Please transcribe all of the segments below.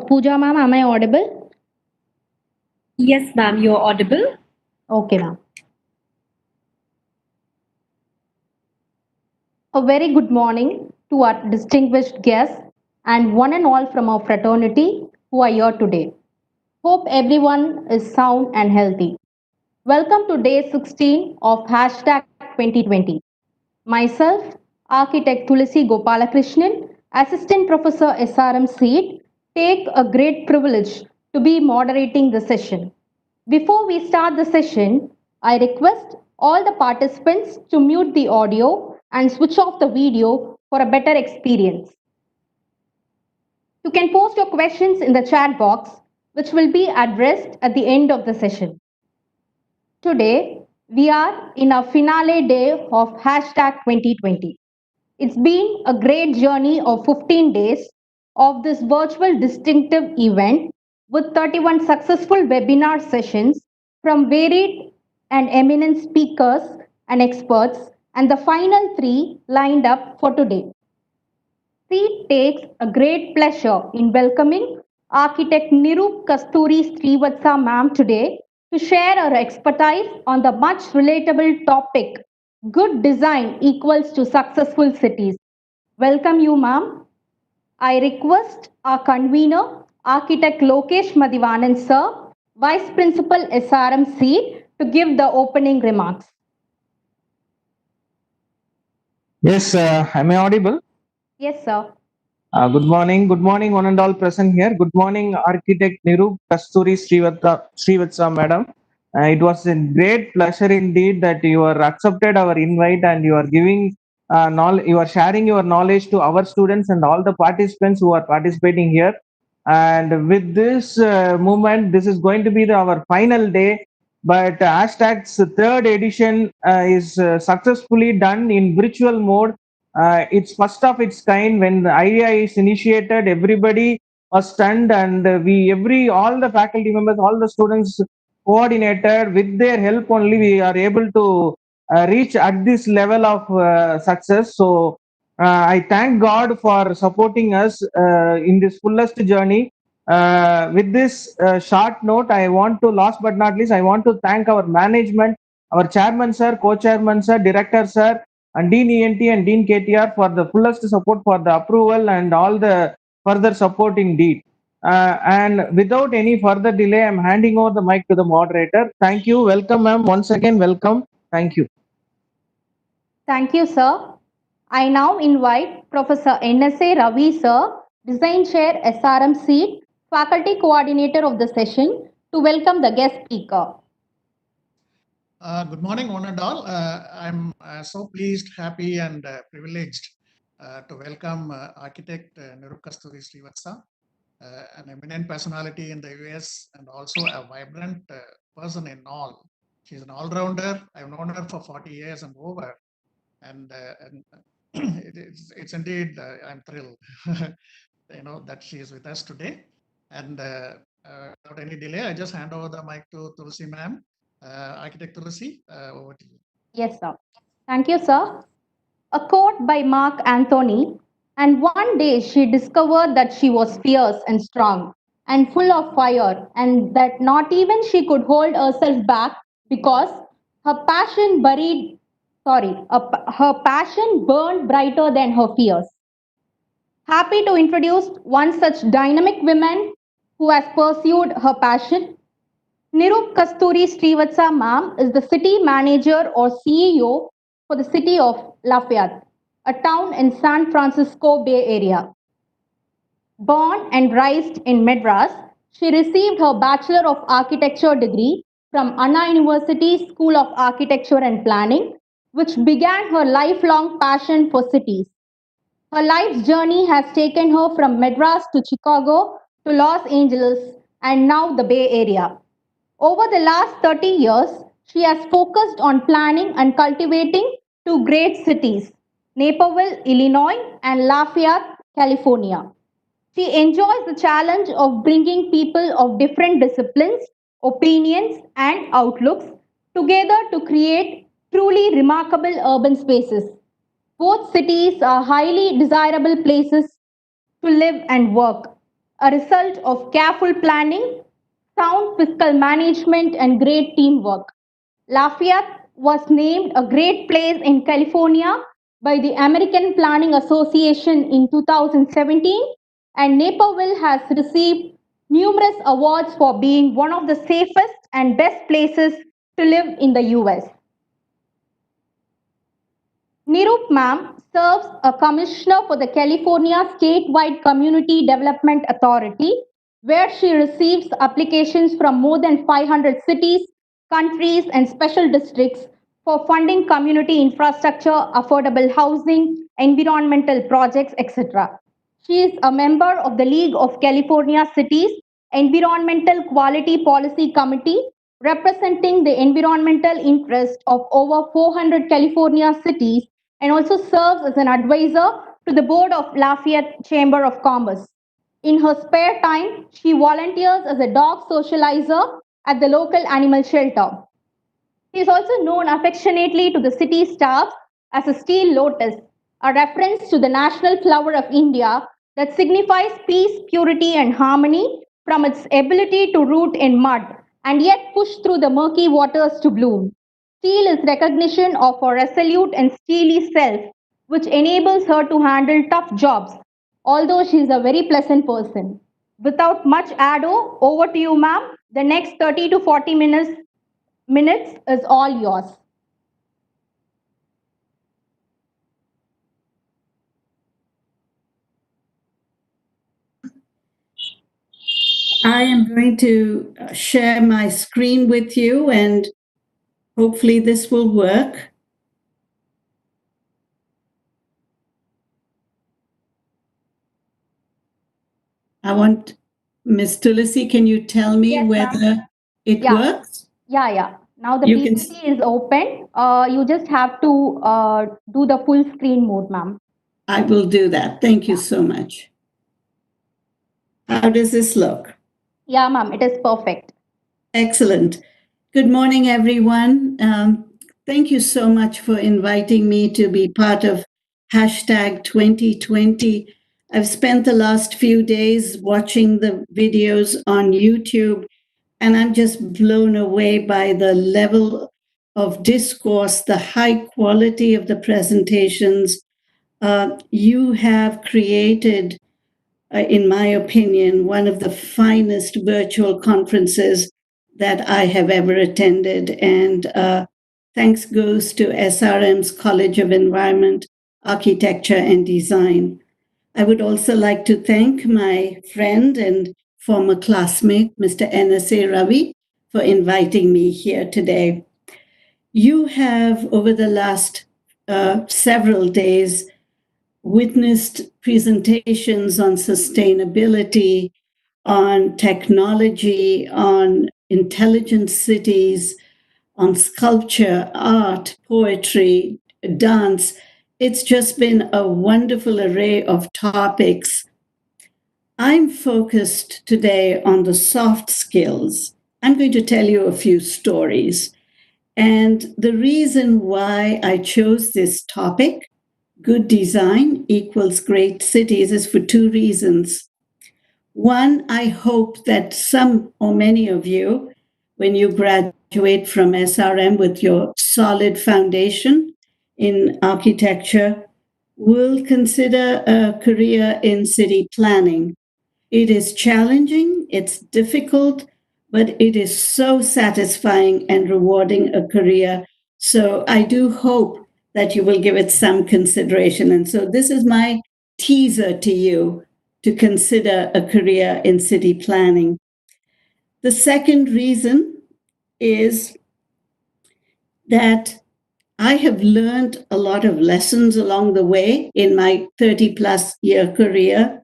Pooja ma'am, am I audible? Yes, ma'am, you're audible. Okay, ma'am. A very good morning to our distinguished guests and one and all from our fraternity who are here today. Hope everyone is sound and healthy. Welcome to day 16 of hashtag 2020. Myself, Architect Tulasi Gopalakrishnan, Assistant Professor SRM Seat, take a great privilege to be moderating the session. Before we start the session, I request all the participants to mute the audio and switch off the video for a better experience. You can post your questions in the chat box, which will be addressed at the end of the session. Today, we are in a finale day of hashtag 2020. It's been a great journey of 15 days of this virtual distinctive event with 31 successful webinar sessions from varied and eminent speakers and experts, and the final three lined up for today. Seat takes a great pleasure in welcoming architect Niroop Kasturi Srivatsa ma'am today to share her expertise on the much relatable topic good design equals to successful cities. Welcome you ma'am. I request our convener, architect Lokesh Madivanan sir, Vice Principal SRM Seat to give the opening remarks. Yes, am I audible? Yes sir. Good morning, one and all present here. Good morning, Architect Niroop Kasturi Srivatsa, madam. It was a great pleasure indeed that you are accepted our invite and you are giving knowledge, you are sharing your knowledge to our students and all the participants who are participating here. And with this movement, this is going to be our final day. But hashtag's third edition is successfully done in virtual mode. It's first of its kind. When the idea is initiated, everybody was stunned, and all the faculty members, all the students coordinated with their help only. We are able to reach at this level of success. So I thank God for supporting us in this fullest journey. With this short note, I want to, last but not least, I want to thank our management, our chairman sir, co-chairman sir, director sir, and Dean ENT and Dean KTR for the fullest support for the approval and all the further support indeed. And without any further delay, I'm handing over the mic to the moderator. Thank you. Welcome, ma'am. Once again, welcome. Thank you. Thank you, sir. I now invite Professor NSA Ravi, sir, Design Chair SRM Seat, Faculty Coordinator of the session, to welcome the guest speaker. Good morning, one and all. I'm so pleased, happy, and privileged to welcome architect Niroop Kasturi Srivatsa, an eminent personality in the US and also a vibrant person in all. She's an all-rounder. I've known her for 40 years and over, and it's indeed I'm thrilled, that she is with us today. And without any delay, I just hand over the mic to Tulsi ma'am. Architect Tulsi, over to you. Yes, sir. Thank you, sir. A quote by Mark Anthony. And one day she discovered that she was fierce and strong and full of fire, and that not even she could hold herself back because her passion her passion burned brighter than her fears. Happy to introduce one such dynamic woman who has pursued her passion. Niroop Kasturi Srivatsa ma'am is the city manager or CEO for the city of Lafayette, a town in San Francisco Bay Area. Born and raised in Madras, she received her Bachelor of Architecture degree from Anna University School of Architecture and Planning, which began her lifelong passion for cities. Her life's journey has taken her from Madras to Chicago to Los Angeles and now the Bay Area. Over the last 30 years, she has focused on planning and cultivating two great cities, Naperville, Illinois, and Lafayette, California. She enjoys the challenge of bringing people of different disciplines, opinions, and outlooks together to create truly remarkable urban spaces. Both cities are highly desirable places to live and work. a result of careful planning, sound fiscal management, and great teamwork. Lafayette was named a great place in California by the American Planning Association in 2017, and Naperville has received numerous awards for being one of the safest and best places to live in the US. Niroop ma'am serves a commissioner for the California Statewide Community Development Authority, where she receives applications from more than 500 cities, countries, and special districts for funding community infrastructure, affordable housing, environmental projects, etc. She is a member of the League of California Cities Environmental Quality Policy Committee, representing the environmental interest of over 400 California cities, and also serves as an advisor to the board of Lafayette Chamber of Commerce. In her spare time, she volunteers as a dog socializer at the local animal shelter. He is also known affectionately to the city staff as a steel lotus, a reference to the national flower of India that signifies peace, purity, and harmony from its ability to root in mud and yet push through the murky waters to bloom. Steel is recognition of her resolute and steely self, which enables her to handle tough jobs, although she is a very pleasant person. Without much ado, over to you, ma'am. The next 30 to 40 minutes is all yours. I am going to share my screen with you, and hopefully this will work. I want Ms. Tulasi, can you tell me Yes, whether ma'am. it Yeah. works? Yeah. Now the You can PPT is open. You just have to do the full screen mode, ma'am. I will do that. Thank you so much. How does this look? Yeah, ma'am, it is perfect. Excellent. Good morning, everyone. Thank you so much for inviting me to be part of hashtag 2020. I've spent the last few days watching the videos on YouTube, and I'm just blown away by the level of discourse, the high quality of the presentations. You have created, in my opinion, one of the finest virtual conferences that I have ever attended. And thanks goes to SRM's College of Environment, Architecture and Design. I would also like to thank my friend and former classmate, Mr. NSA Ravi, for inviting me here today. You have, over the last several days, witnessed presentations on sustainability, on technology, on intelligent cities, on sculpture, art, poetry, dance. It's just been a wonderful array of topics. I'm focused today on the soft skills. I'm going to tell you a few stories. And the reason why I chose this topic, good design equals great cities, is for two reasons. One, I hope that some or many of you, when you graduate from SRM with your solid foundation in architecture, will consider a career in city planning. It is challenging, it's difficult, but it is so satisfying and rewarding a career. So I do hope that you will give it some consideration. And so this is my teaser to you to consider a career in city planning. The second reason is that I have learned a lot of lessons along the way in my 30 plus year career.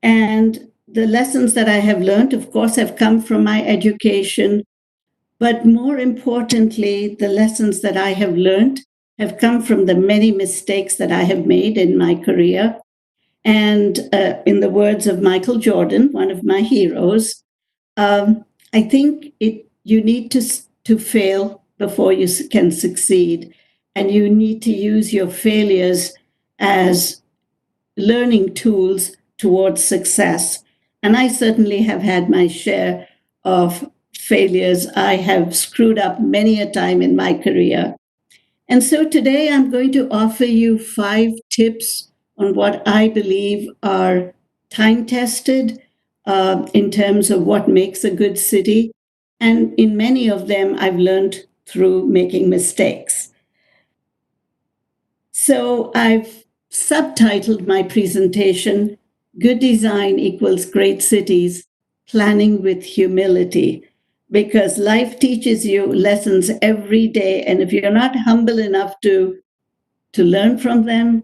And the lessons that I have learned, of course, have come from my education. But more importantly, the lessons that I have learned have come from the many mistakes that I have made in my career. And in the words of Michael Jordan, one of my heroes, I think you need to fail before you can succeed. And you need to use your failures as learning tools towards success. And I certainly have had my share of failures. I have screwed up many a time in my career. And so today I'm going to offer you 5 tips on what I believe are time tested in terms of what makes a good city. And in many of them, I've learned through making mistakes. So I've subtitled my presentation, Good Design Equals Great Cities, Planning with Humility, because life teaches you lessons every day. And if you're not humble enough to learn from them,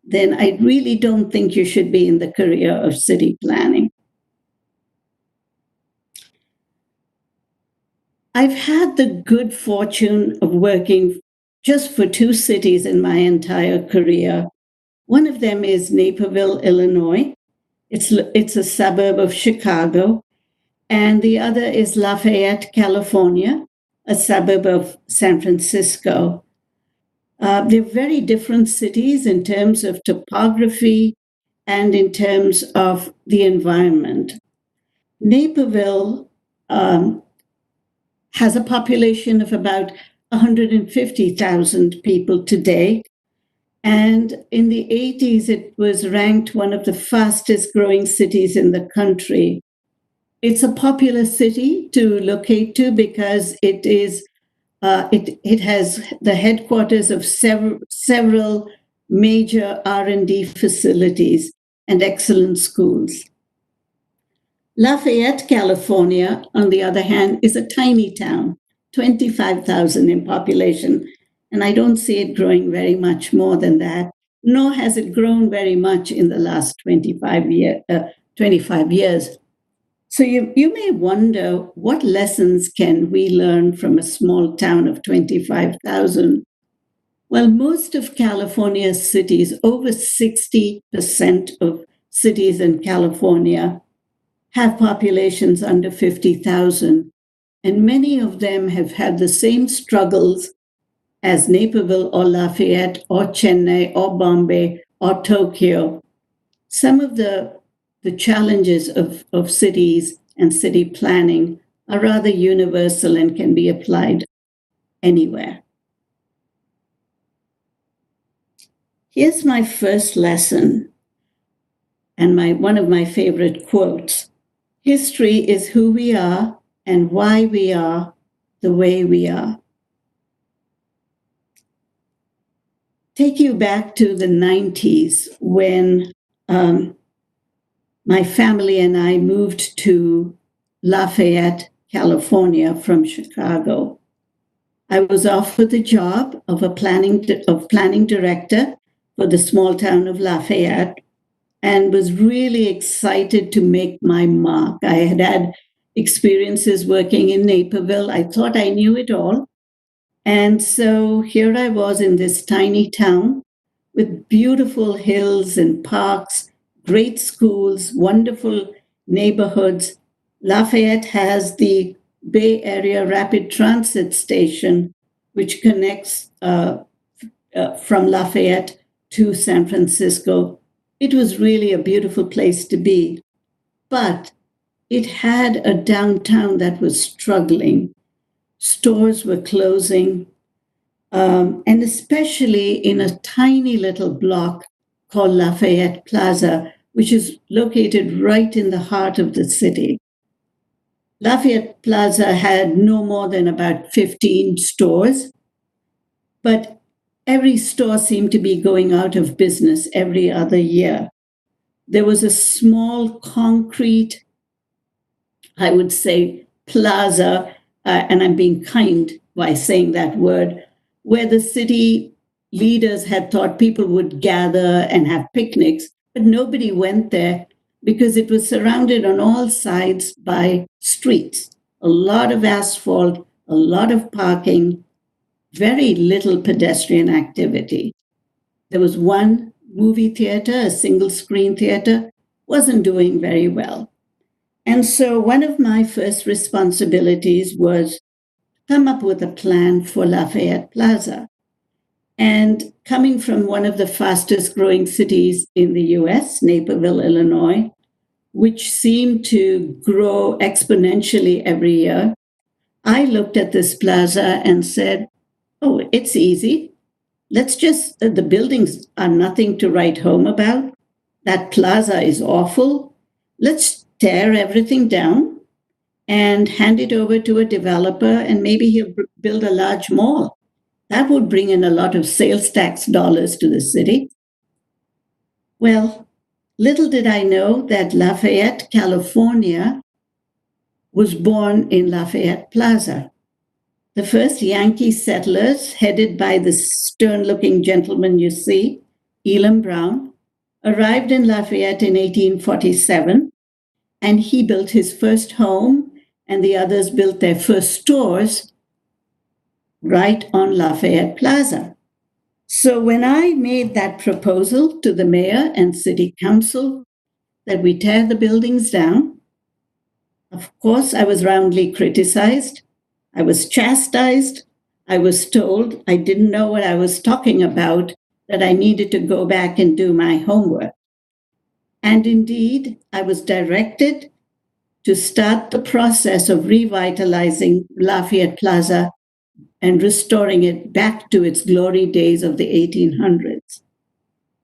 then I really don't think you should be in the career of city planning. I've had the good fortune of working just for 2 cities in my entire career. One of them is Naperville, Illinois. It's a suburb of Chicago. And the other is Lafayette, California, a suburb of San Francisco. They're very different cities in terms of topography and in terms of the environment. Naperville has a population of about 150,000 people today. And in the 80s, it was ranked one of the fastest growing cities in the country. It's a popular city to locate to because it has the headquarters of several major R&D facilities and excellent schools. Lafayette, California, on the other hand, is a tiny town, 25,000 in population, and I don't see it growing very much more than that, nor has it grown very much in the last 25 years. So you may wonder, what lessons can we learn from a small town of 25,000? Well, most of California's cities, over 60% of cities in California, have populations under 50,000, and many of them have had the same struggles as Naperville or Lafayette or Chennai or Bombay or Tokyo. Some of the challenges of cities and city planning are rather universal and can be applied anywhere. Here's my first lesson and one of my favorite quotes. History is who we are and why we are the way we are. Take you back to the 90s when my family and I moved to Lafayette, California from Chicago. I was offered the job of planning director for the small town of Lafayette and was really excited to make my mark. I had had experiences working in Naperville. I thought I knew it all. And so here I was in this tiny town with beautiful hills and parks, great schools, wonderful neighborhoods. Lafayette has the Bay Area Rapid Transit Station, which connects from Lafayette to San Francisco. It was really a beautiful place to be. But it had a downtown that was struggling. Stores were closing, and especially in a tiny little block called Lafayette Plaza, which is located right in the heart of the city. Lafayette Plaza had no more than about 15 stores, but every store seemed to be going out of business every other year. There was a small concrete, I would say, plaza, and I'm being kind by saying that word, where the city leaders had thought people would gather and have picnics, but nobody went there because it was surrounded on all sides by streets, a lot of asphalt, a lot of parking, very little pedestrian activity. There was one movie theater, a single screen theater, wasn't doing very well. And so one of my first responsibilities was come up with a plan for Lafayette Plaza. And coming from one of the fastest growing cities in the US, Naperville, Illinois, which seemed to grow exponentially every year, I looked at this plaza and said, oh, it's easy. The buildings are nothing to write home about. That plaza is awful. Let's tear everything down and hand it over to a developer, and maybe he'll build a large mall. That would bring in a lot of sales tax dollars to the city. Well, little did I know that Lafayette, California, was born in Lafayette Plaza. The first Yankee settlers, headed by the stern-looking gentleman you see, Elam Brown, arrived in Lafayette in 1847, and he built his first home, and the others built their first stores right on Lafayette Plaza. So when I made that proposal to the mayor and city council that we tear the buildings down, of course, I was roundly criticized. I was chastised. I was told I didn't know what I was talking about, that I needed to go back and do my homework. And indeed, I was directed to start the process of revitalizing Lafayette Plaza and restoring it back to its glory days of the 1800s.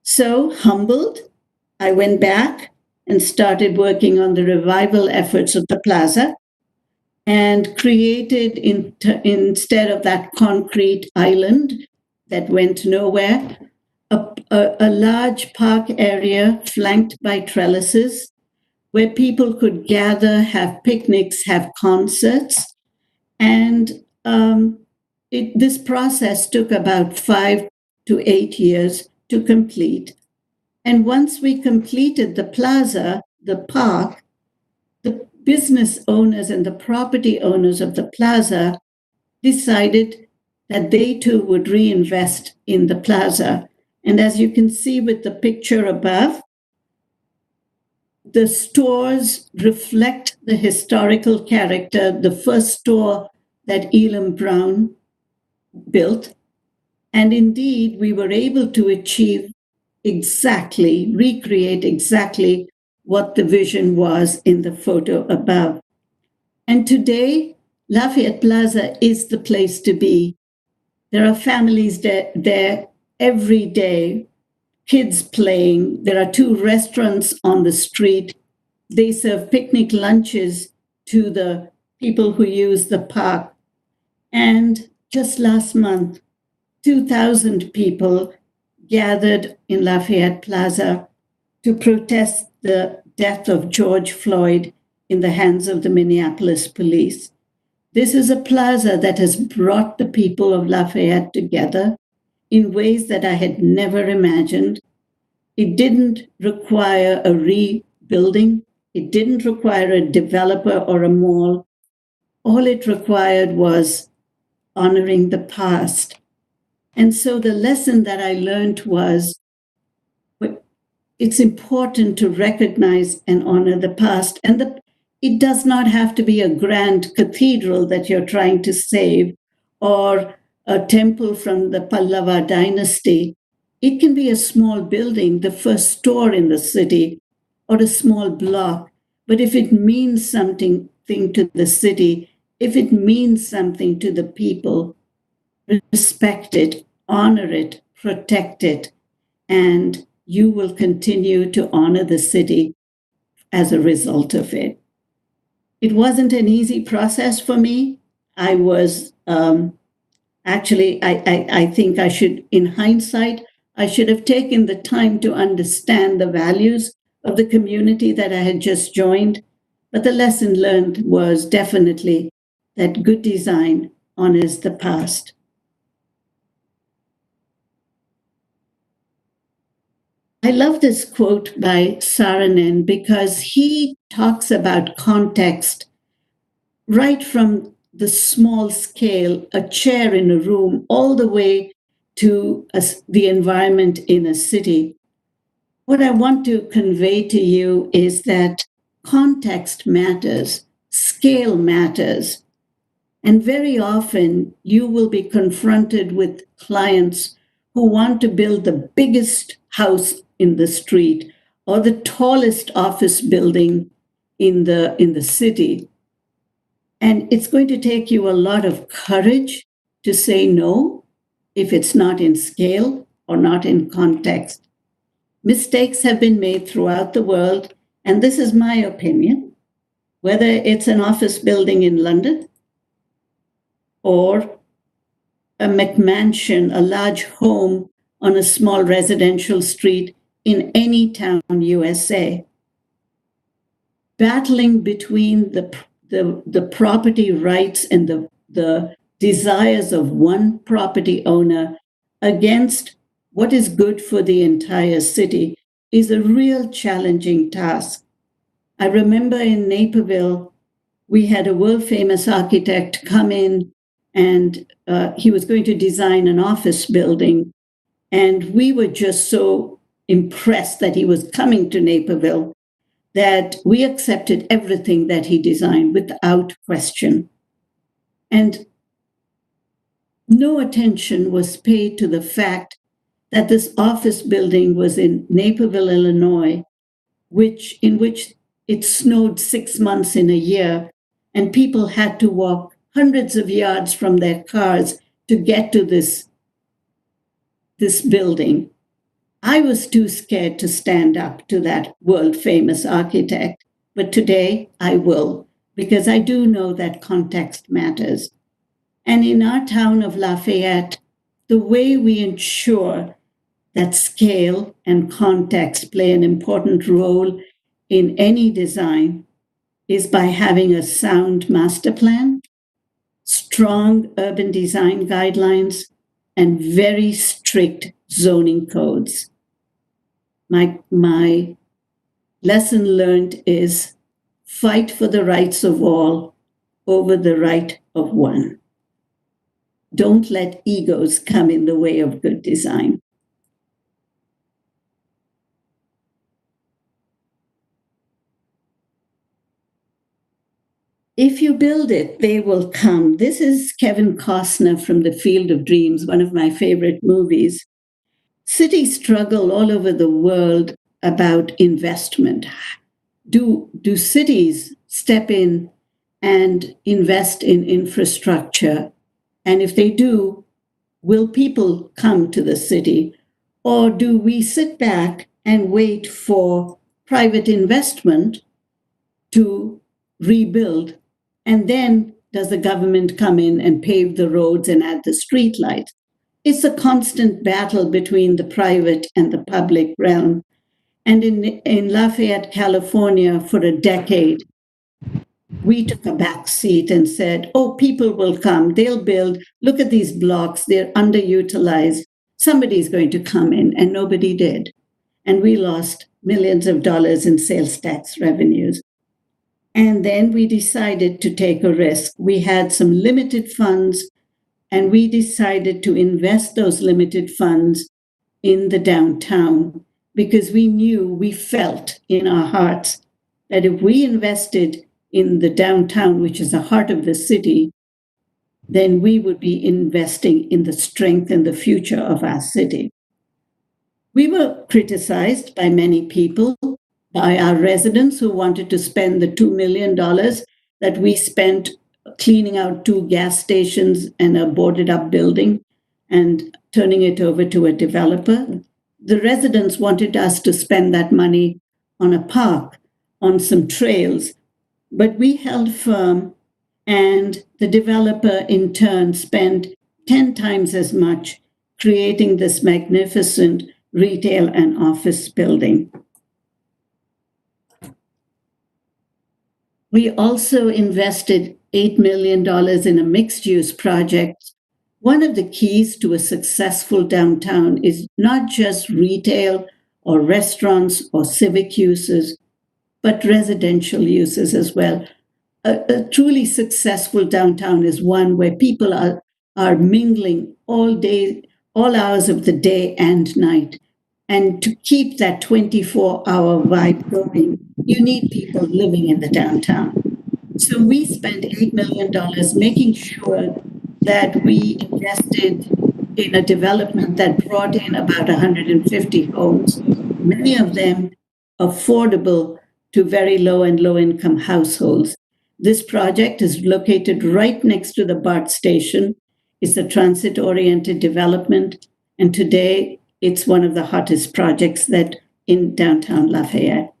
So, humbled, I went back and started working on the revival efforts of the plaza, and created, instead of that concrete island that went nowhere, a large park area flanked by trellises where people could gather, have picnics, have concerts. And this process took about 5 to 8 years to complete. And once we completed the plaza, the park, the business owners and the property owners of the plaza decided that they too would reinvest in the plaza. And as you can see with the picture above, the stores reflect the historical character. The first store that Elam Brown built. And indeed, we were able to recreate exactly what the vision was in the photo above. And today, Lafayette Plaza is the place to be. There are families there every day, kids playing. There are 2 restaurants on the street. They serve picnic lunches to the people who use the park. And just last month, 2,000 people gathered in Lafayette Plaza to protest the death of George Floyd in the hands of the Minneapolis police. This is a plaza that has brought the people of Lafayette together in ways that I had never imagined. It didn't require a rebuilding. It didn't require a developer or a mall. All it required was honoring the past. And so the lesson that I learned was it's important to recognize and honor the past. And it does not have to be a grand cathedral that you're trying to save or a temple from the Pallava dynasty. It can be a small building, the first store in the city, or a small block. But if it means something to the city, if it means something to the people, respect it, honor it, protect it, and you will continue to honor the city as a result of it. It wasn't an easy process for me. I was I think I should, in hindsight, I should have taken the time to understand the values of the community that I had just joined. But the lesson learned was definitely that good design honors the past. I love this quote by Saarinen because he talks about context right from the small scale, a chair in a room, all the way to the environment in a city. What I want to convey to you is that context matters, scale matters. And very often you will be confronted with clients who want to build the biggest house in the street or the tallest office building in the city. And it's going to take you a lot of courage to say no if it's not in scale or not in context. Mistakes have been made throughout the world, and this is my opinion. Whether it's an office building in London or a McMansion, a large home on a small residential street in any town, USA, battling between the property rights and the desires of one property owner against what is good for the entire city is a real challenging task. I remember in Naperville, we had a world famous architect come in, and he was going to design an office building. And we were just so impressed that he was coming to Naperville that we accepted everything that he designed without question. And no attention was paid to the fact that this office building was in Naperville, Illinois, in which it snowed 6 months in a year, and people had to walk hundreds of yards from their cars to get to this building. I was too scared to stand up to that world famous architect, but today I will, because I do know that context matters. And in our town of Lafayette, the way we ensure that scale and context play an important role in any design is by having a sound master plan, strong urban design guidelines, and very strict zoning codes. My lesson learned is fight for the rights of all over the right of one. Don't let egos come in the way of good design. If you build it, they will come. This is Kevin Costner from The Field of Dreams, one of my favorite movies. Cities struggle all over the world about investment. Do cities step in and invest in infrastructure? And if they do, will people come to the city? Or do we sit back and wait for private investment to rebuild? And then does the government come in and pave the roads and add the streetlights? It's a constant battle between the private and the public realm. And in Lafayette, California, for a decade, we took a back seat and said, oh, people will come, they'll build, look at these blocks, they're underutilized. Somebody's going to come in, and nobody did. And we lost millions of dollars in sales tax revenues. And then we decided to take a risk. We had some limited funds, and we decided to invest those limited funds in the downtown because we felt in our hearts that if we invested in the downtown, which is the heart of the city, then we would be investing in the strength and the future of our city. We were criticized by many people, by our residents who wanted to spend the $2 million that we spent cleaning out 2 gas stations and a boarded up building and turning it over to a developer. The residents wanted us to spend that money on a park, on some trails, but we held firm, and the developer in turn spent 10 times as much creating this magnificent retail and office building. We also invested $8 million in a mixed-use project. One of the keys to a successful downtown is not just retail or restaurants or civic uses, but residential uses as well. A truly successful downtown is one where people are mingling all day, all hours of the day and night. And to keep that 24-hour vibe going, you need people living in the downtown. So we spent $8 million making sure that we invested in a development that brought in about 150 homes, many of them affordable to very low and low income households. This project is located right next to the BART station. It's a transit oriented development, and today it's one of the hottest projects that in downtown Lafayette.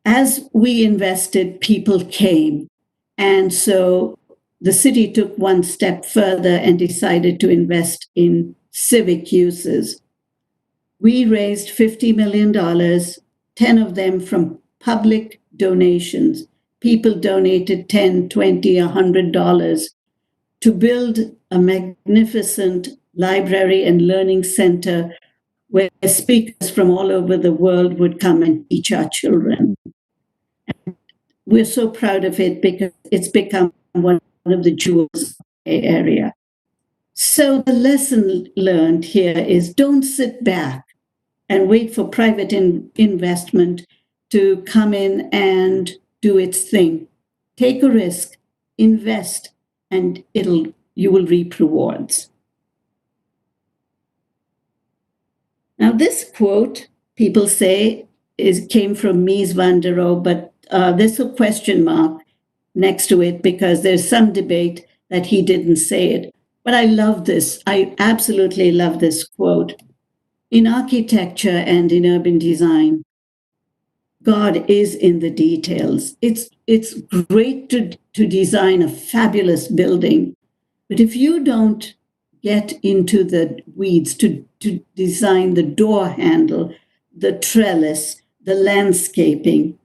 As we invested, people came. And so the city took one step further and decided to invest in civic uses. We raised $50 million, 10 of them from public donations. People donated $10, $20, $100 to build a magnificent library and learning center where speakers from all over the world would come and teach our children. We're so proud of it because it's become one of the jewels of the area. So the lesson learned here is don't sit back and wait for private investment to come in and do its thing. Take a risk, invest, and you will reap rewards. Now, this quote, people say, came from Mies van der Rohe, but there's a question mark next to it because there's some debate that he didn't say it. But I love this. I absolutely love this quote. In architecture and in urban design, God is in the details. It's great to design a fabulous building, but if you don't get into the weeds to design the door handle, the trellis, the landscaping,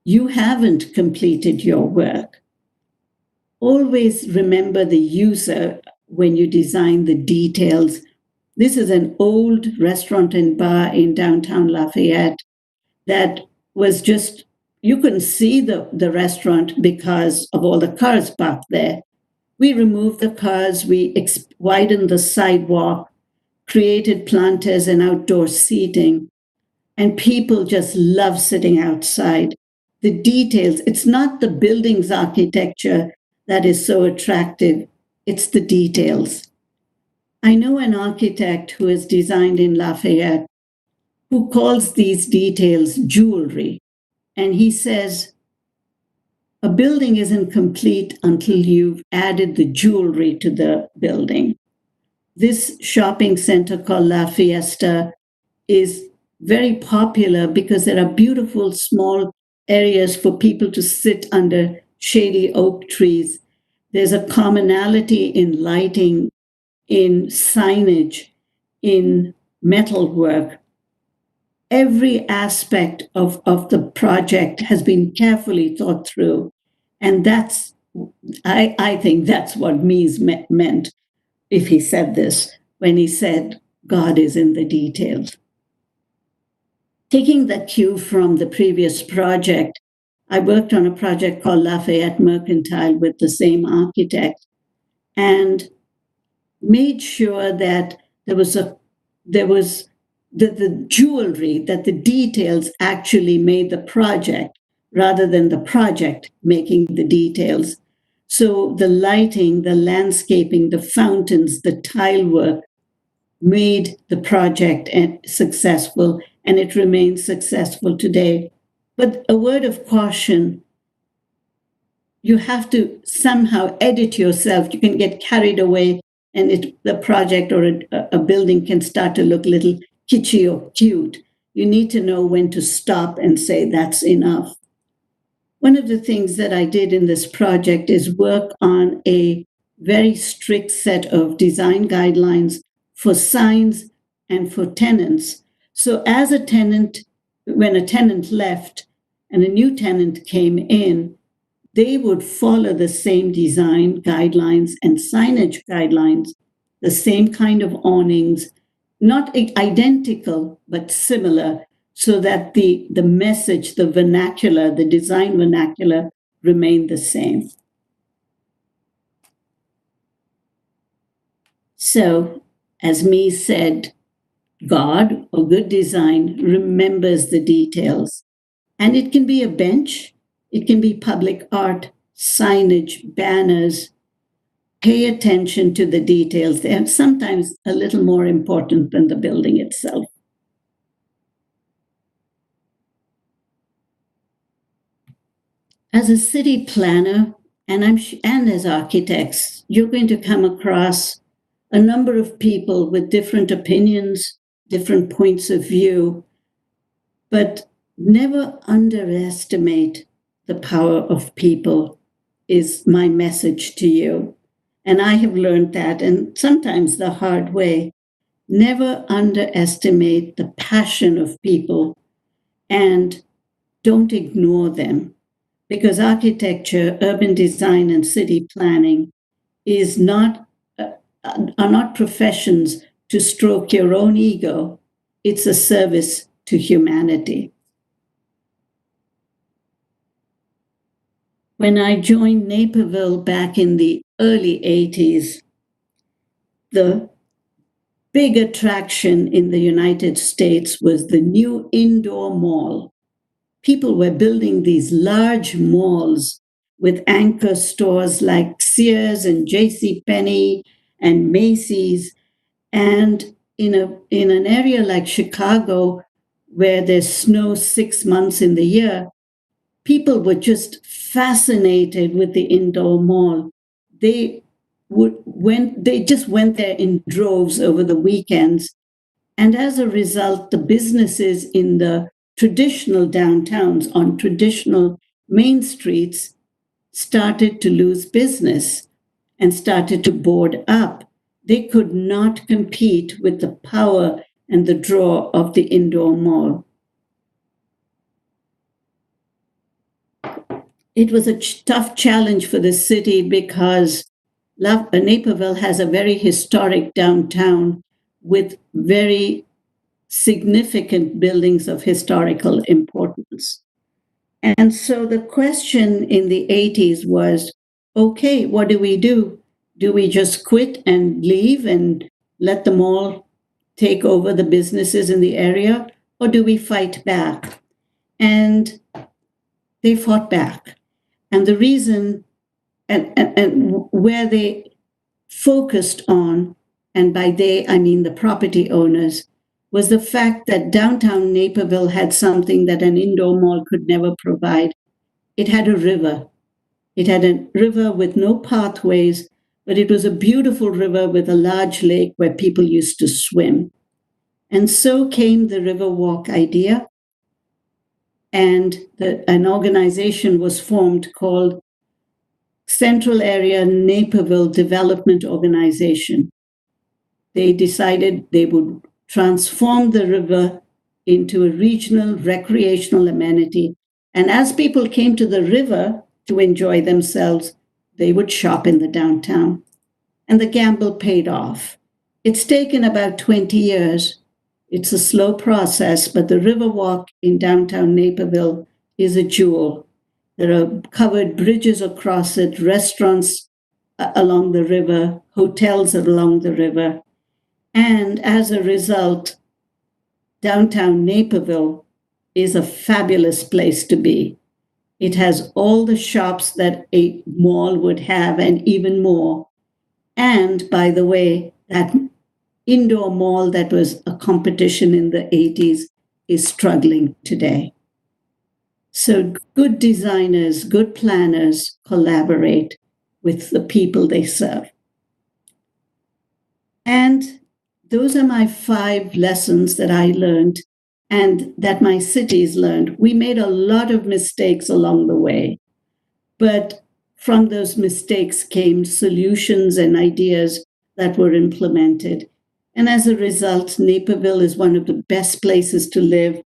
you haven't completed your work. Always remember the user when you design the details. This is an old restaurant and bar in downtown Lafayette that was just, you couldn't see the restaurant because of all the cars parked there. We removed the cars, we widened the sidewalk, created planters and outdoor seating, and people just love sitting outside. The details, it's not the building's architecture that is so attractive, it's the details. I know an architect who has designed in Lafayette who calls these details jewelry. And he says, a building isn't complete until you've added the jewelry to the building. This shopping center called La Fiesta is very popular because there are beautiful small areas for people to sit under shady oak trees. There's a commonality in lighting, in signage, in metalwork. Every aspect of the project has been carefully thought through. And I think that's what Mies meant if he said this, when he said, God is in the details. Taking the cue from the previous project, I worked on a project called Lafayette Mercantile with the same architect and made sure that there was the jewelry, that the details actually made the project rather than the project making the details. So the lighting, the landscaping, the fountains, the tile work made the project successful, and it remains successful today. But a word of caution, you have to somehow edit yourself. You can get carried away and the project or a building can start to look a little kitschy or cute. You need to know when to stop and say that's enough. One of the things that I did in this project is work on a very strict set of design guidelines for signs and for tenants. So as a tenant, when a tenant left and a new tenant came in, they would follow the same design guidelines and signage guidelines, the same kind of awnings, not identical, but similar, so that the message, the vernacular, the design vernacular remained the same. So, as Mies said, God, or good design, remembers the details. And it can be a bench, it can be public art, signage, banners. Pay attention to the details. They are sometimes a little more important than the building itself. As a city planner, and as architects, you're going to come across a number of people with different opinions, different points of view, but never underestimate the power of people is my message to you. And I have learned that, and sometimes the hard way. Never underestimate the passion of people and don't ignore them, because architecture, urban design, and city planning is not are not professions to stroke your own ego. It's a service to humanity. When I joined Naperville back in the early 80s, the big attraction in the United States was the new indoor mall. People were building these large malls with anchor stores like Sears and J.C. Penney and Macy's. And in an area like Chicago, where there's snow 6 months in the year, people were just fascinated with the indoor mall. They just went there in droves over the weekends. And as a result, the businesses in the traditional downtowns on traditional main streets started to lose business and started to board up. They could not compete with the power and the draw of the indoor mall. It was a tough challenge for the city because Naperville has a very historic downtown with very significant buildings of historical importance. And so the question in the 80s was, okay, what do we do? Do we just quit and leave and let the mall take over the businesses in the area? Or do we fight back? And they fought back. And the reason and where they focused on, and by they, I mean the property owners, was the fact that downtown Naperville had something that an indoor mall could never provide. It had a river. It had a river with no pathways, but it was a beautiful river with a large lake where people used to swim. And so came the Riverwalk idea. And an organization was formed called Central Area Naperville Development Organization. They decided they would transform the river into a regional recreational amenity. And as people came to the river to enjoy themselves, they would shop in the downtown. And the gamble paid off. It's taken about 20 years. It's a slow process, but the Riverwalk in downtown Naperville is a jewel. There are covered bridges across it, restaurants along the river, hotels along the river. And as a result, downtown Naperville is a fabulous place to be. It has all the shops that a mall would have and even more. And by the way, that indoor mall that was a competition in the 80s is struggling today. So good designers, good planners collaborate with the people they serve. And those are my 5 lessons that I learned and that my cities learned. We made a lot of mistakes along the way, but from those mistakes came solutions and ideas that were implemented. And as a result, Naperville is one of the best places to live.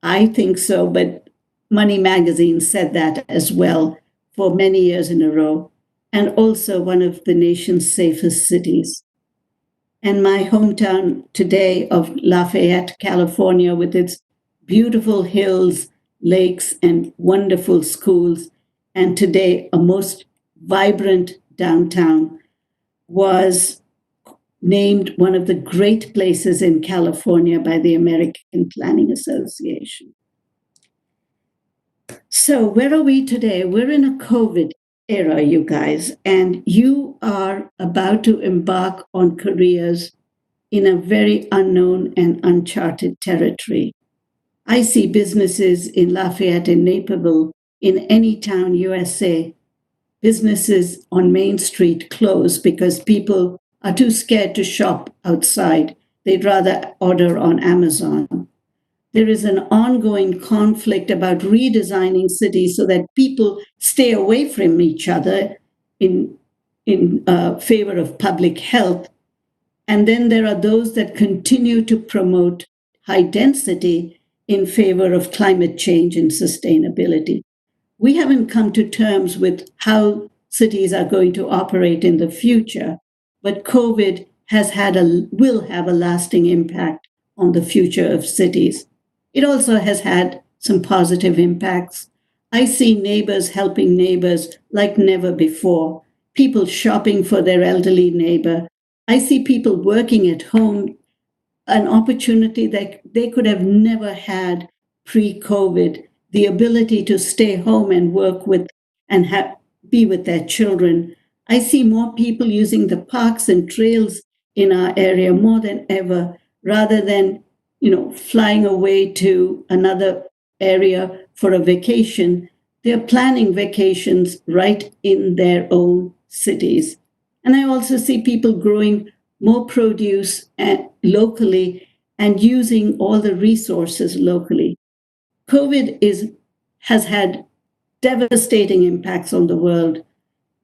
I think so, but Money Magazine said that as well for many years in a row, and also one of the nation's safest cities. And my hometown today of Lafayette, California, with its beautiful hills, lakes, and wonderful schools, and today a most vibrant downtown, was named one of the great places in California by the American Planning Association. So where are we today? We're in a COVID era, you guys, and you are about to embark on careers in a very unknown and uncharted territory. I see businesses in Lafayette and Naperville in any town, USA, businesses on Main Street close because people are too scared to shop outside. They'd rather order on Amazon. There is an ongoing conflict about redesigning cities so that people stay away from each other in favor of public health. And then there are those that continue to promote high density in favor of climate change and sustainability. We haven't come to terms with how cities are going to operate in the future, but COVID will have a lasting impact on the future of cities. It also has had some positive impacts. I see neighbors helping neighbors like never before, people shopping for their elderly neighbor. I see people working at home, an opportunity that they could have never had pre-COVID, the ability to stay home and work with and be with their children. I see more people using the parks and trails in our area more than ever, rather than flying away to another area for a vacation. They're planning vacations right in their own cities. And I also see people growing more produce locally and using all the resources locally. COVID has had devastating impacts on the world,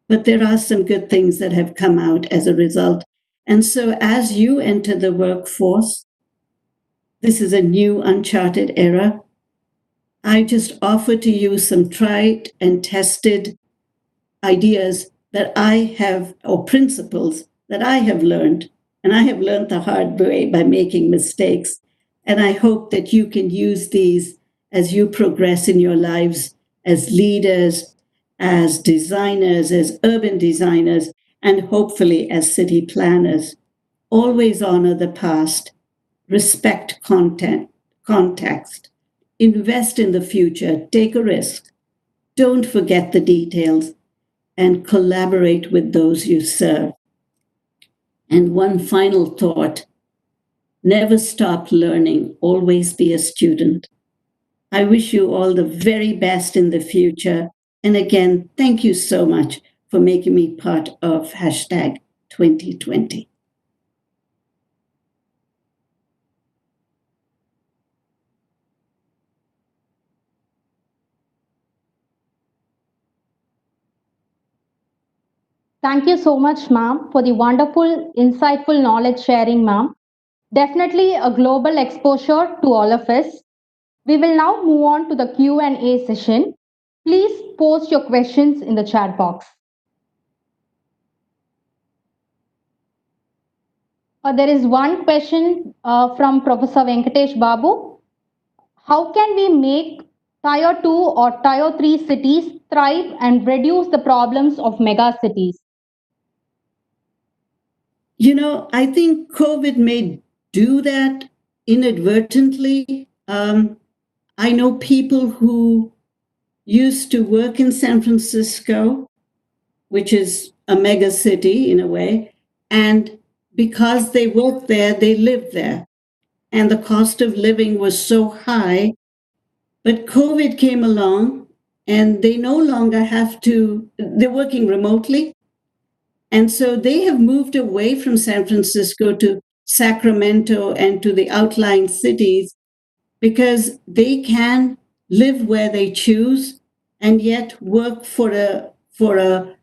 but there are some good things that have come out as a result. And so as you enter the workforce, this is a new uncharted era. I just offer to you some tried and tested ideas that I have, or principles that I have learned. And I have learned the hard way by making mistakes. And I hope that you can use these as you progress in your lives as leaders, as designers, as urban designers, and hopefully as city planners. Always honor the past, respect context, invest in the future, take a risk, don't forget the details, and collaborate with those you serve. And one final thought: never stop learning, always be a student. I wish you all the very best in the future. And again, thank you so much for making me part of hashtag 2020. Thank you so much, ma'am, for the wonderful, insightful knowledge sharing, ma'am. Definitely a global exposure to all of us. We will now move on to the Q&A session. Please post your questions in the chat box. There is one question from Professor Venkatesh Babu. How can we make Tier 2 or Tier 3 cities thrive and reduce the problems of mega cities? I think COVID may do that inadvertently. I know people who used to work in San Francisco, which is a mega city in a way, and because they worked there, they lived there. And the cost of living was so high. But COVID came along and they no longer they're working remotely. And so they have moved away from San Francisco to Sacramento and to the outlying cities because they can live where they choose and yet work for a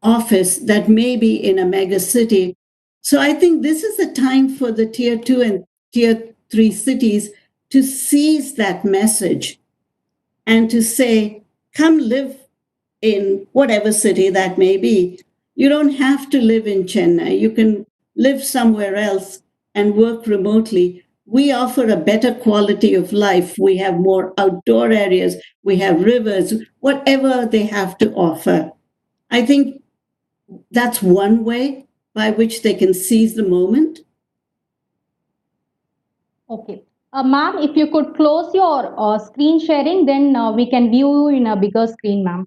office that may be in a mega city. So I think this is the time for the Tier 2 and Tier 3 cities to seize that message and to say, come live in whatever city that may be. You don't have to live in Chennai. You can live somewhere else and work remotely. We offer a better quality of life. We have more outdoor areas. We have rivers, whatever they have to offer. I think that's one way by which they can seize the moment. Okay. Ma'am, if you could close your screen sharing, then we can view you in a bigger screen, ma'am.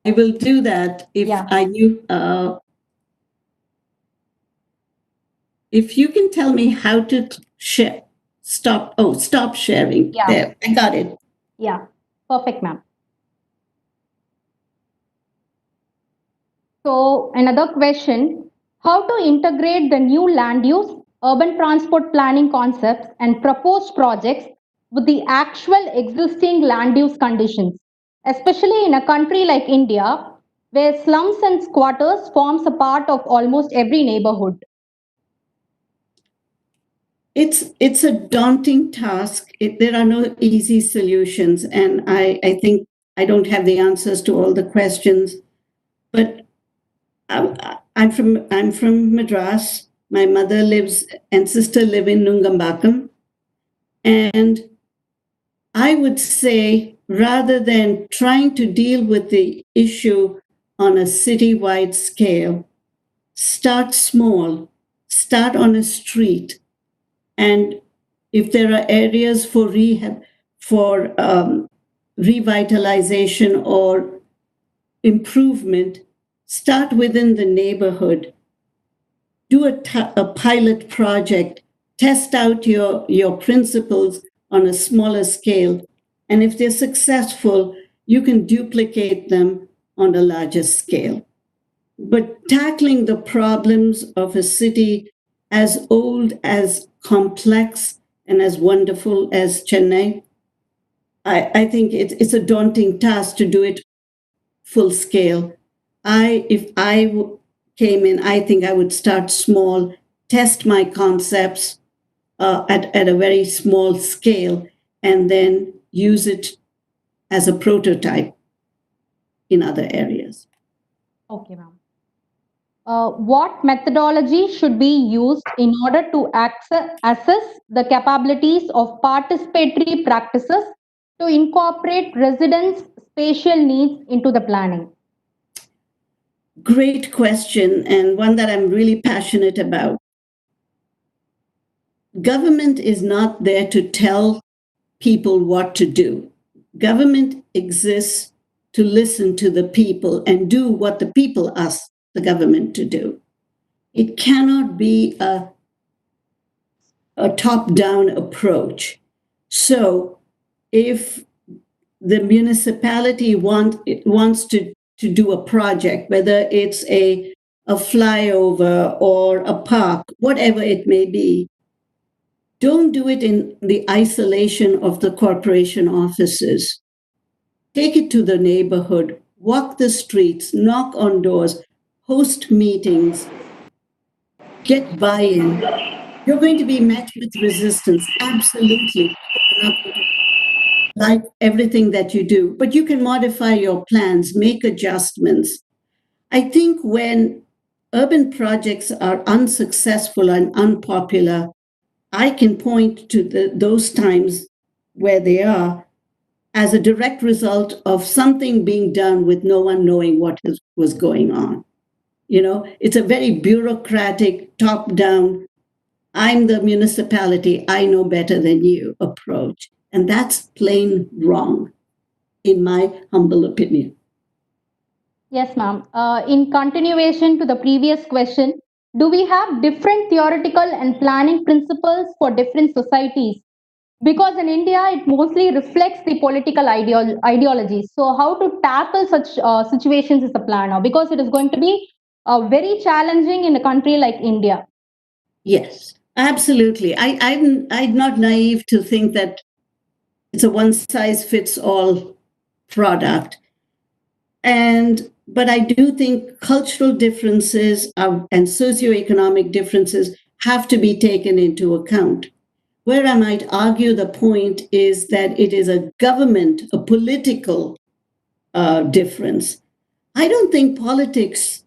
I will do that if I knew. If you can tell me how to share, stop sharing. Yeah. There, I got it. Yeah, perfect, ma'am. So, another question, how to integrate the new land use, urban transport planning concepts, and proposed projects with the actual existing land use conditions, especially in a country like India, where slums and squatters forms a part of almost every neighborhood. It's a daunting task. There are no easy solutions, and I think I don't have the answers to all the questions. But I'm from Madras. My mother lives and sister live in Nungambakam, and I would say rather than trying to deal with the issue on a citywide scale, start small, start on a street, and if there are areas for rehab, for revitalization or improvement, start within the neighborhood. Do a pilot project, test out your principles on a smaller scale. And if they're successful, you can duplicate them on a larger scale. But tackling the problems of a city as old, as complex, and as wonderful as Chennai, I think it's a daunting task to do it full scale. If I came in, I think I would start small, test my concepts at a very small scale, and then use it as a prototype in other areas. Okay, ma'am. What methodology should be used in order to assess the capabilities of participatory practices to incorporate residents' spatial needs into the planning? Great question, and one that I'm really passionate about. Government is not there to tell people what to do. Government exists to listen to the people and do what the people ask the government to do. It cannot be a top-down approach. So if the municipality wants to do a project, whether it's a flyover or a park, whatever it may be, don't do it in the isolation of the corporation offices. Take it to the neighborhood, walk the streets, knock on doors, host meetings, get buy-in. You're going to be met with resistance, absolutely. Like everything that you do, but you can modify your plans, make adjustments. I think when urban projects are unsuccessful and unpopular, I can point to those times where they are as a direct result of something being done with no one knowing what was going on. It's a very bureaucratic, top-down, I'm the municipality, I know better than you approach. And that's plain wrong, in my humble opinion. Yes, ma'am. In continuation to the previous question, do we have different theoretical and planning principles for different societies? Because in India, it mostly reflects the political ideology. So, how to tackle such situations as a planner? Because it is going to be very challenging in a country like India. Yes, absolutely. I'm not naive to think that it's a one-size-fits-all product. But I do think cultural differences and socioeconomic differences have to be taken into account. Where I might argue the point is that it is a government, a political difference. I don't think politics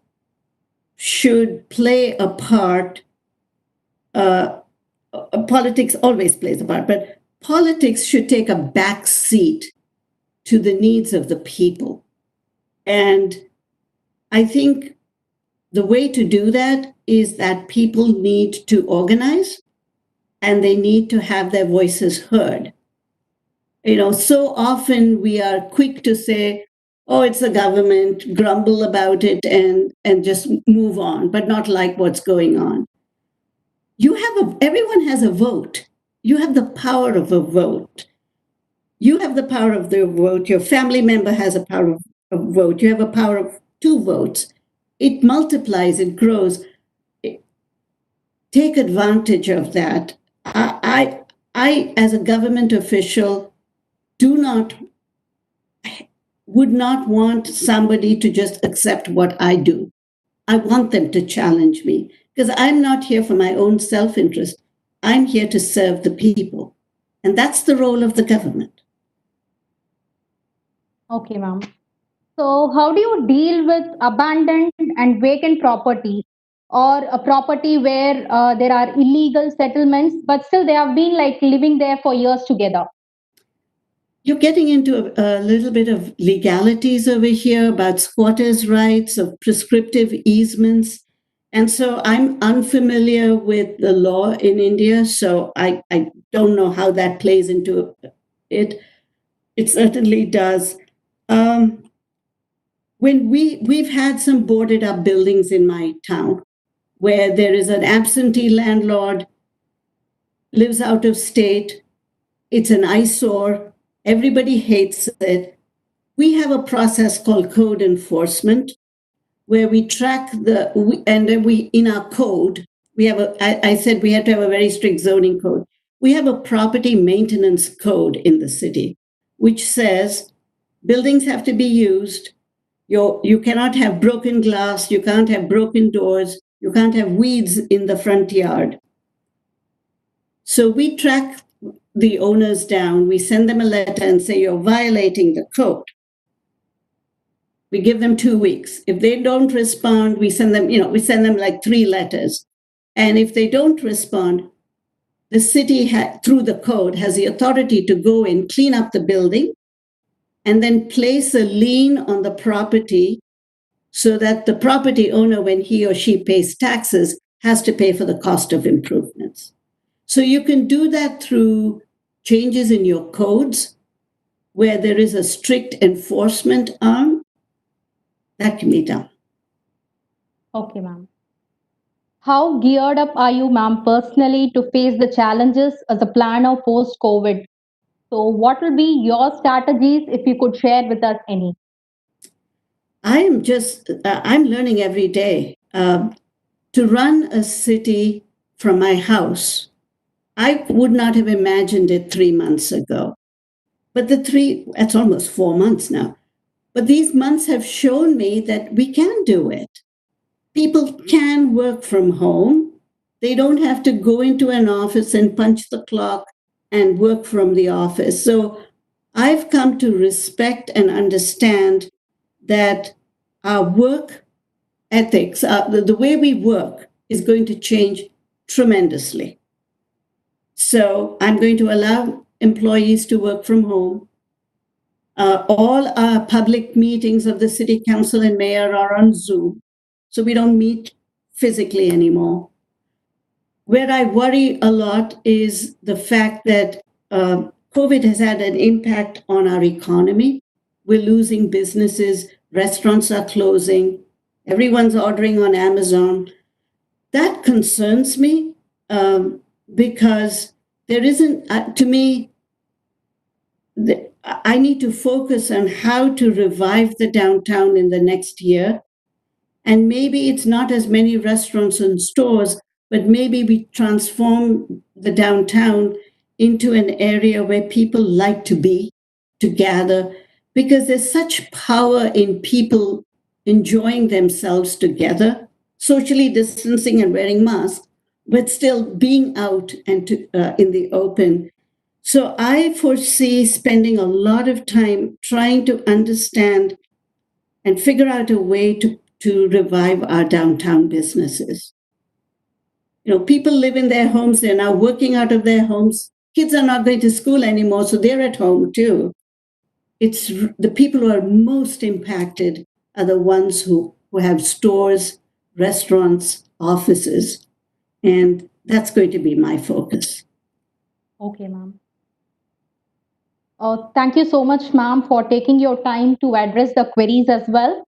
should play a part. Politics always plays a part, but politics should take a back seat to the needs of the people. And I think the way to do that is that people need to organize and they need to have their voices heard. So often we are quick to say, oh, it's the government, grumble about it and just move on, but not like what's going on. Everyone has a vote. You have the power of a vote. You have the power of the vote. Your family member has a power of a vote. You have a power of 2 votes. it multiplies, it grows. Take advantage of that. I, as a government official, would not want somebody to just accept what I do. I want them to challenge me because I'm not here for my own self-interest. I'm here to serve the people. And that's the role of the government. Okay, ma'am. So, how do you deal with abandoned and vacant property, or a property where there are illegal settlements, but still they have been like living there for years together? You're getting into a little bit of legalities over here about squatters' rights, of prescriptive easements. And so I'm unfamiliar with the law in India, so I don't know how that plays into it. It certainly does. When we've had some boarded up buildings in my town where there is an absentee landlord, lives out of state, it's an eyesore, everybody hates it. We have a process called code enforcement where we track and then we, in our code, we have I said we have to have a very strict zoning code. We have a property maintenance code in the city, which says buildings have to be used. You cannot have broken glass, you can't have broken doors, you can't have weeds in the front yard. So we track the owners down, we send them a letter and say, you're violating the code. We give them 2 weeks. If they don't respond, we send them like 3 letters. And if they don't respond, the city, through the code, has the authority to go in, clean up the building, and then place a lien on the property so that the property owner, when he or she pays taxes, has to pay for the cost of improvements. So you can do that through changes in your codes where there is a strict enforcement arm. That can be done. Okay, ma'am. How geared up are you, ma'am, personally to face the challenges as a planner post COVID? So, what will be your strategies if you could share with us any? I'm learning every day. To run a city from my house, I would not have imagined it 3 months ago. But that's almost 4 months now. But these months have shown me that we can do it. People can work from home. They don't have to go into an office and punch the clock and work from the office. So I've come to respect and understand that our work ethics, the way we work, is going to change tremendously. So I'm going to allow employees to work from home. All our public meetings of the city council and mayor are on Zoom, so we don't meet physically anymore. Where I worry a lot is the fact that COVID has had an impact on our economy. We're losing businesses, restaurants are closing, everyone's ordering on Amazon. That concerns me because there isn't, to me, I need to focus on how to revive the downtown in the next year. And maybe it's not as many restaurants and stores, but maybe we transform the downtown into an area where people like to be, to gather, because there's such power in people enjoying themselves together, socially distancing and wearing masks, but still being out and in the open. So I foresee spending a lot of time trying to understand and figure out a way to revive our downtown businesses. People live in their homes, they're now working out of their homes. Kids are not going to school anymore, so they're at home too. It's the people who are most impacted are the ones who have stores, restaurants, offices, and that's going to be my focus. Okay, ma'am. Thank you so much, ma'am, for taking your time to address the queries as well.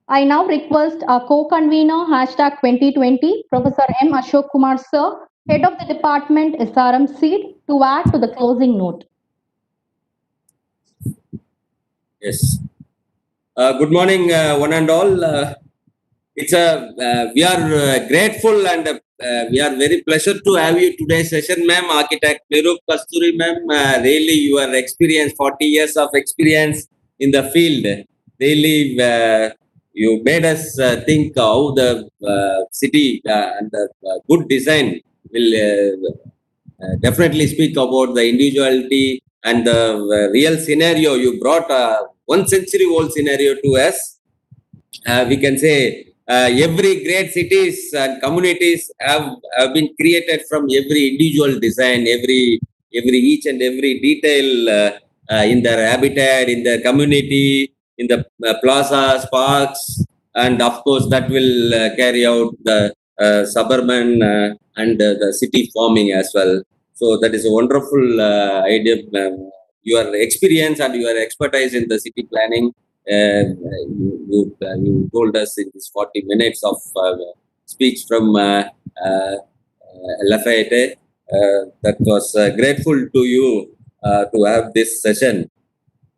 I now request our co-convener, hashtag 2020, Professor M. Ashok Kumar, sir, Head of the Department, SRM Seed, to add to the closing note. Yes. Good morning, one and all. it's a we are grateful and we are very pleasure to have you today's session, ma'am. Architect Niroop Kasturi, ma'am. Really, your experience, 40 years of experience in the field. Really, you made us think how the city and the good design will definitely speak about the individuality and the real scenario. You brought a 1 century old scenario to us. We can say every great cities and communities have been created from every individual design, every each and every detail in their habitat, in their community, in the plazas, parks, and of course that will carry out the suburban and the city forming as well. So that is a wonderful idea. Your experience and your expertise in the city planning, you told us in this 40 minutes of speech from Lafayette. That was grateful to you to have this session.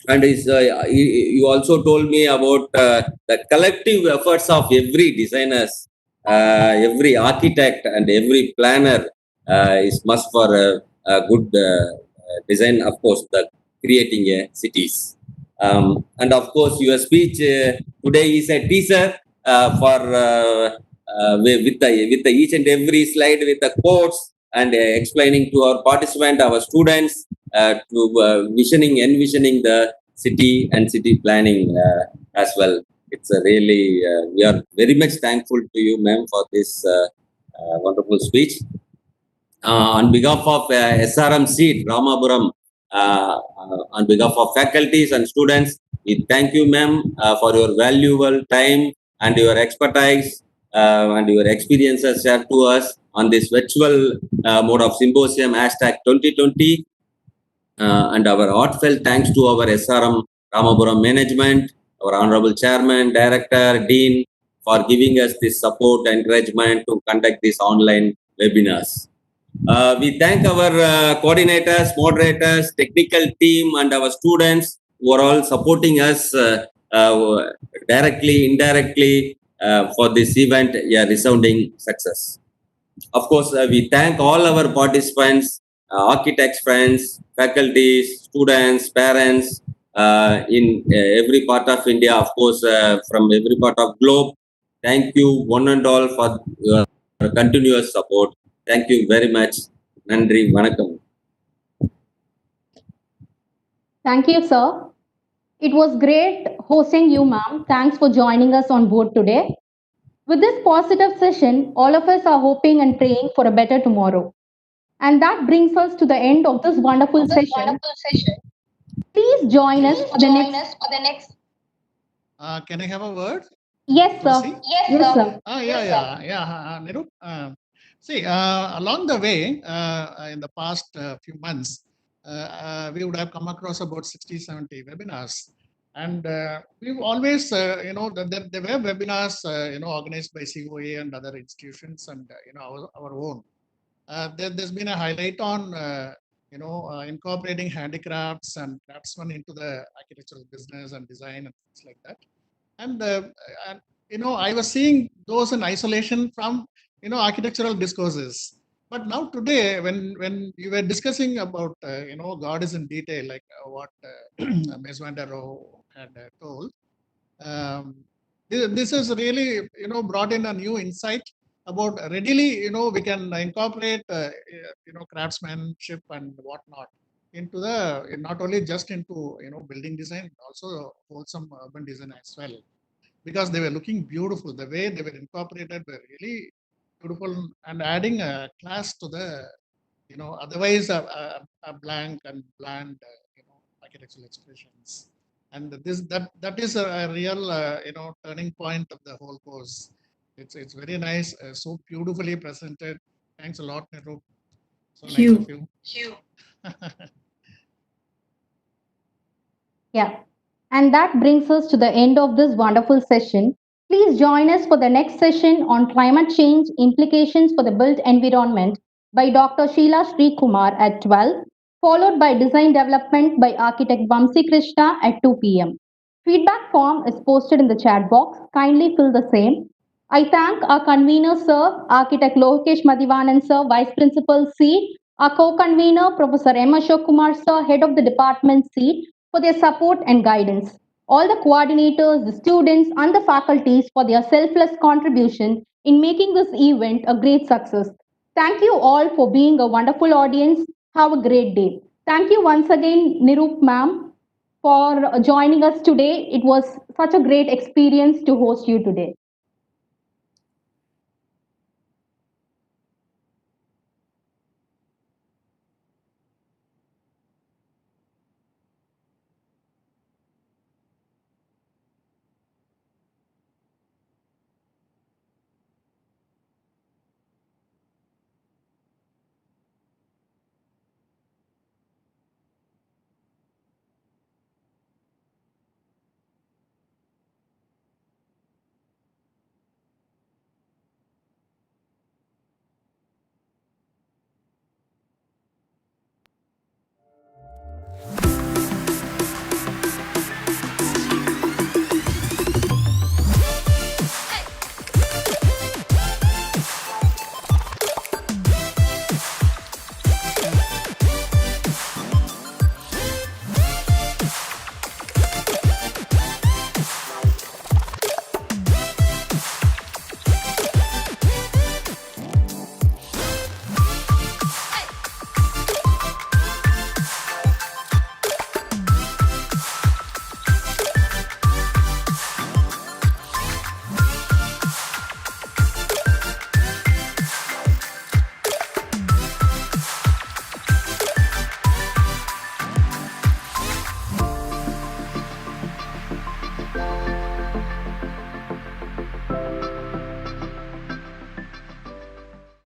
And you also told me about the collective efforts of every designers, every architect, and every planner is must for a good design. Of course, the creating cities. And of course, your speech today is a teaser for with the each and every slide with the quotes and explaining to our participant, our students, to envisioning the city and city planning as well. It's a really we are very much thankful to you, ma'am, for this wonderful speech. On behalf of SRM seat Ramapuram, on behalf of faculties and students, we thank you, ma'am, for your valuable time and your expertise and your experiences shared to us on this virtual mode of symposium hashtag 2020. And our heartfelt thanks to our SRM Ramapuram management, our honorable chairman, director, dean, for giving us this support and encouragement to conduct these online webinars. We thank our coordinators, moderators, technical team, and our students who are all supporting us directly, indirectly for this event, a resounding success. Of course, we thank all our participants, architects, friends, faculties, students, parents in every part of India, of course, from every part of globe. Thank you one and all for your continuous support. Thank you very much. Nandri, Vanakkam. Thank you, sir. It was great hosting you, ma'am. Thanks for joining us on board today. With this positive session, all of us are hoping and praying for a better tomorrow. And that brings us to the end of this wonderful session. Please join us for the next. Can I have a word? Yes, sir. Tulsi? Yes, sir. Niroop. See, along the way, in the past few months, we would have come across about 60, 70 webinars. And we've always, there were webinars, organized by COA and other institutions and, our own. There's been a highlight on, incorporating handicrafts and craftsmen into the architectural business and design and things like that. And I was seeing those in isolation from architectural discourses. But now today, when you were discussing about God is in detail, like what Ms. Van der Rohe had told, this is really brought in a new insight about readily we can incorporate craftsmanship and whatnot into the not only just into building design, but also wholesome urban design as well, because they were looking beautiful. The way they were incorporated were really beautiful and adding a class to the otherwise a blank and bland architectural expressions. And that is a real turning point of the whole course. It's very nice, so beautifully presented. Thanks a lot, Niroop. So nice of you. Yeah. And that brings us to the end of this wonderful session. Please join us for the next session on climate change implications for the built environment by Dr. Sheila Sri Kumar at 12, followed by design development by architect Vamsi Krishna at 2 p.m. Feedback form is posted in the chat box. Kindly fill the same. I thank our convener, sir, Architect Lokesh Madhivanan, sir, Vice Principal C, our co-convener, Professor M. Ashok Kumar, sir, Head of the Department C, for their support and guidance. All the coordinators, the students, and the faculties for their selfless contribution in making this event a great success. Thank you all for being a wonderful audience. Have a great day. Thank you once again, Niroop ma'am, for joining us today. It was such a great experience to host you today.